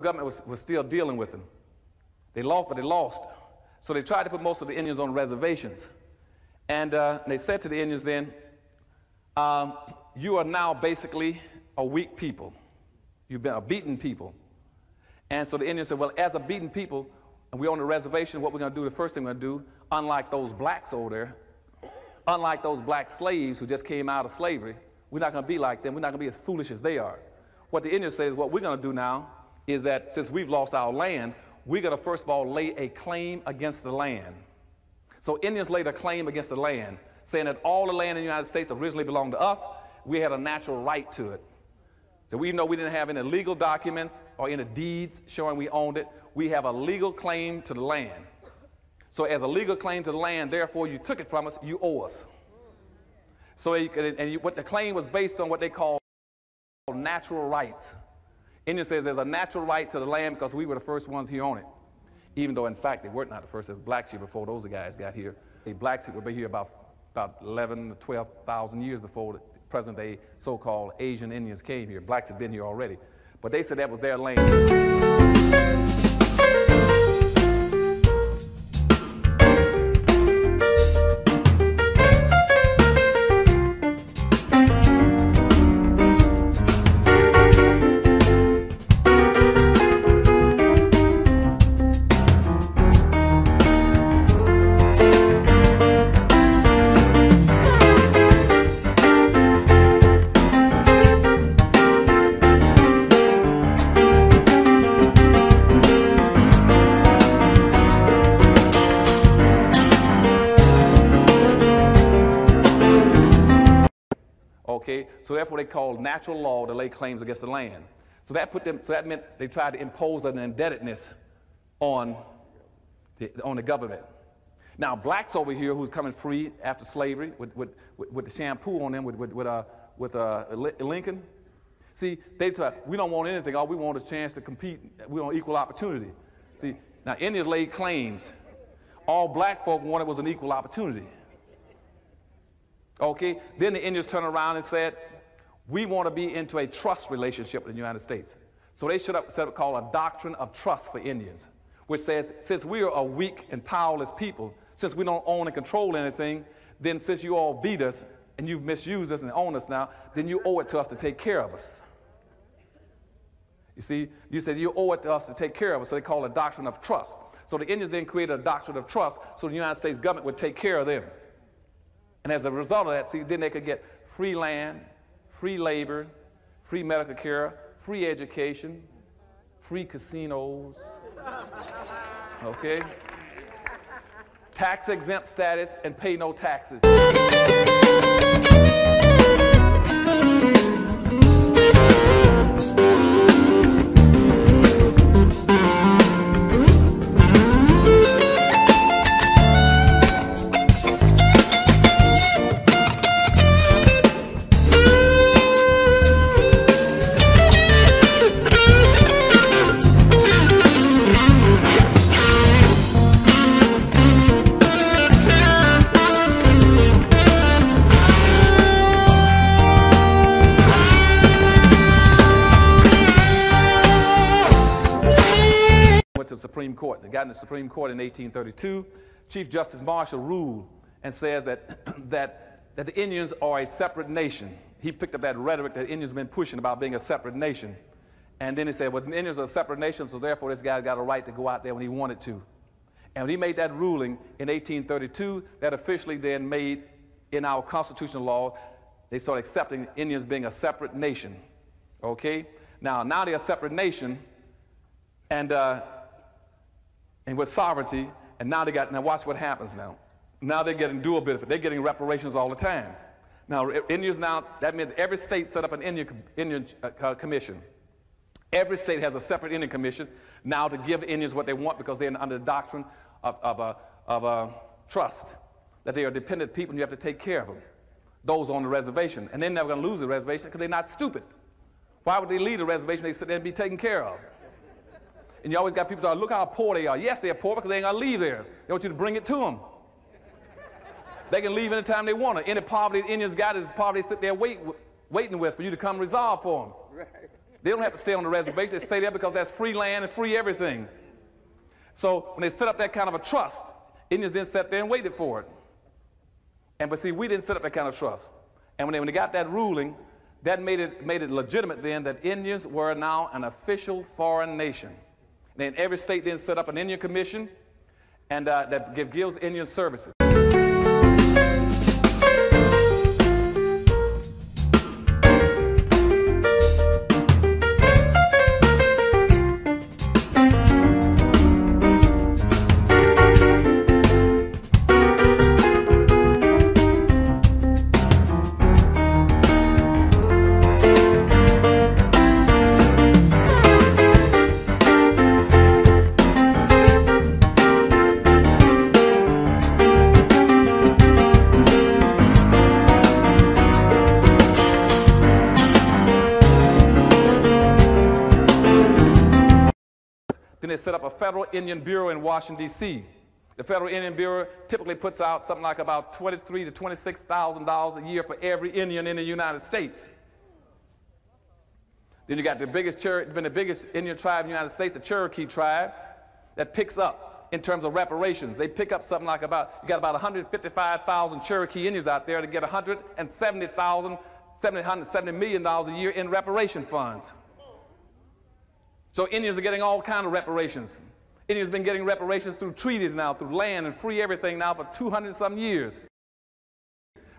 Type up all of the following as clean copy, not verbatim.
government was still dealing with them. They lost, but they lost. So they tried to put most of the Indians on reservations. And they said to the Indians then, you are now basically a weak people. You've been a beaten people. And so the Indians said, well, as a beaten people, and we're on the reservation, what we're going to do, the first thing we're going to do, unlike those blacks over there, unlike those black slaves who just came out of slavery, we're not going to be like them. We're not going to be as foolish as they are. What the Indians say is what we're going to do now is that since we've lost our land, we're going to first of all lay a claim against the land. So Indians laid a claim against the land, saying that all the land in the United States originally belonged to us. We had a natural right to it. So even though we didn't have any legal documents or any deeds showing we owned it, we have a legal claim to the land. So as a legal claim to the land, therefore you took it from us, you owe us. So what the claim was based on what they call natural rights. Indian says there's a natural right to the land because we were the first ones here on it. Even though in fact they weren't not the first, it was blacks here before those guys got here. The blacks would be here about 11 to 12,000 years before the present day so-called Asian Indians came here. Blacks had been here already. But they said that was their land. Okay, so therefore they called natural law to lay claims against the land. So that meant they tried to impose an indebtedness on the government. Now blacks over here who's coming free after slavery with the shampoo on them with Lincoln. See, they thought we don't want anything. All we want is a chance to compete. We want equal opportunity. See, now Indians laid claims. All black folk wanted was an equal opportunity. Okay, then the Indians turned around and said, we want to be into a trust relationship with the United States. So they set up called a doctrine of trust for Indians, which says, since we are a weak and powerless people, since we don't own and control anything, then since you all beat us and you've misused us and own us now, then you owe it to us to take care of us. You see, you said you owe it to us to take care of us, so they call it a doctrine of trust. So the Indians then created a doctrine of trust so the United States government would take care of them. And as a result of that, see, then they could get free land, free labor, free medical care, free education, free casinos, okay? Tax-exempt status and pay no taxes. To the Supreme Court. They got in the Supreme Court in 1832. Chief Justice Marshall ruled and says that the Indians are a separate nation. He picked up that rhetoric that Indians have been pushing about being a separate nation. And then he said, well, the Indians are a separate nation, so therefore this guy's got a right to go out there when he wanted to. And when he made that ruling in 1832, that officially then made in our constitutional law, they started accepting Indians being a separate nation. Okay? Now they're a separate nation, and with sovereignty, and now watch what happens now. Now they're getting dual benefit. They're getting reparations all the time. Now Indians that means every state set up an Indian commission. Every state has a separate Indian commission now to give Indians what they want because they're under the doctrine of trust, that they are dependent people and you have to take care of them. Those on the reservation. And they're never going to lose the reservation because they're not stupid. Why would they leave the reservation? They sit there and be taken care of. And you always got people saying, look how poor they are. Yes, they're poor because they ain't going to leave there. They want you to bring it to them. They can leave anytime they want to. Any poverty the Indians got is poverty they sit there waiting with for you to come resolve for them. Right. They don't have to stay on the reservation. They stay there because that's free land and free everything. So when they set up that kind of a trust, Indians didn't sit there and waited for it. But see, we didn't set up that kind of trust. And when they got that ruling, that made it legitimate then that Indians were now an official foreign nation. And then every state then set up an Indian commission and that gives Indian services. Then they set up a federal Indian Bureau in Washington, D.C. The federal Indian Bureau typically puts out something like about $23,000 to $26,000 a year for every Indian in the United States. Then you got the biggest Indian tribe in the United States, the Cherokee tribe, that picks up in terms of reparations. They pick up something like you got about 155,000 Cherokee Indians out there to get $770 million a year in reparation funds. So Indians are getting all kinds of reparations. Indians have been getting reparations through treaties now, through land and free everything now for 200-some years.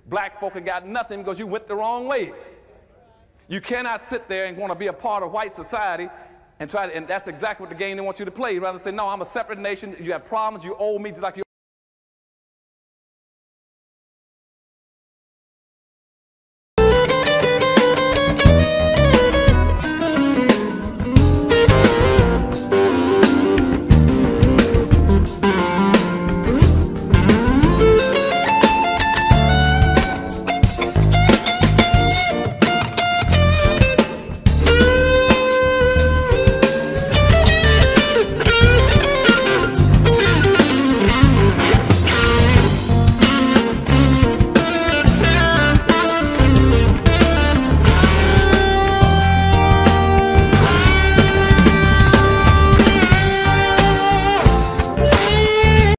Black folk have got nothing because you went the wrong way. You cannot sit there and want to be a part of white society and that's exactly what the game they want you to play. Rather say, no, I'm a separate nation. You have problems, you owe me just like you